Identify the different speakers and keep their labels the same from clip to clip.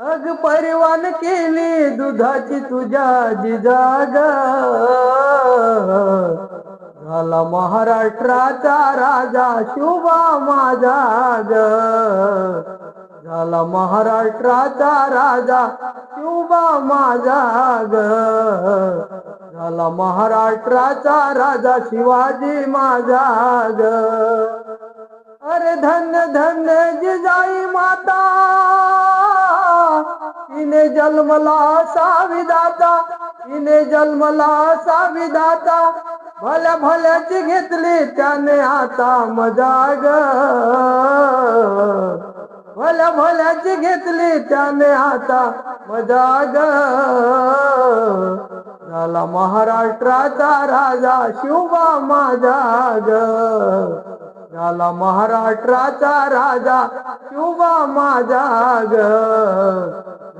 Speaker 1: अग परिवान केली दुधाची तुझ्या जिजाग, झाला महाराष्ट्राचा राजा शुभा माझा ग, झाला महाराष्ट्राचा राजा शुभा माझा ग, झाला महाराष्ट्राचा राजा शिवाजी माझा ग. अरे धन्य धन्य जिजाई माता, तिने जन्मला असा विधाता, तिने जन्मला असा विधाता, भल्या भल्याची घेतली त्याने आता मजा ग, भल्या भल्याची घेतली त्याने आता मजा ग, झाला महाराष्ट्राचा राजा शिवबा माझा ग, झाला महाराष्ट्राचा राजा शिवबा माझा ग,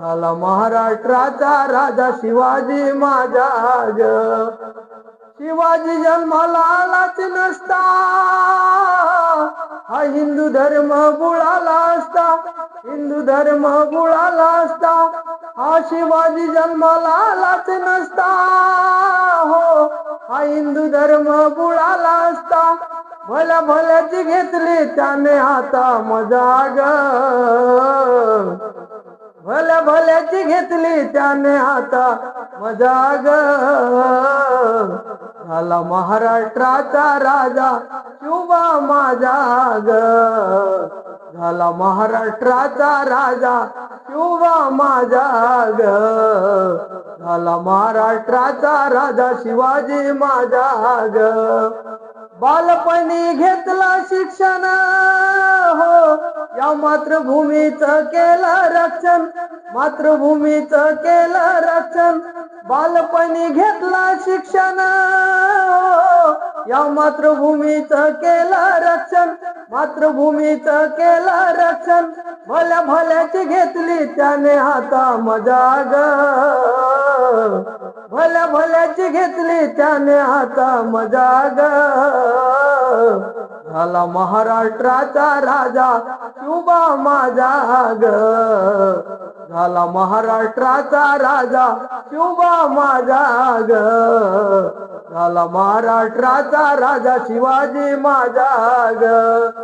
Speaker 1: झाला महाराष्ट्राचा राजा शिवाजी माझा ग. शिवाजी जन्माला आलाच नसता, हा हिंदू धर्म बुडाला असता, हिंदू धर्म बुडाला असता, हा शिवाजी जन्माला आलाच नसता, हो हा हिंदू धर्म बुडाला असता, भल्या भल्याची घेतली त्याने आता मजा ग, भल्या भल्याची घेतली त्याने आता मजा ग, झाला महाराष्ट्राचा राजा शिवबा माझा ग, झाला महाराष्ट्राचा राजा शिवबा माझा ग, झाला महाराष्ट्राचा राजा शिवाजी माझा ग. बालपणी घेतला शिक्षण, हो या मातृभूमीचं केलं रक्षण, मातृभूमीचं केलं रक्षण, बालपणी घेतला शिक्षण, या मातृभूमीचं केलं रक्षण, मातृभूमीचं केलं रक्षण, भल्या भल्याची घेतली त्याने आता मजा ग, भल्या भल्याची घेतली त्याने आता मजा ग, झाला महाराष्ट्राचा राजा शिवबा माझा ग, झाला महाराष्ट्राचा राजा शिवबा माझा ग, झाला महाराष्ट्राचा राजा शिवाजी माझा ग.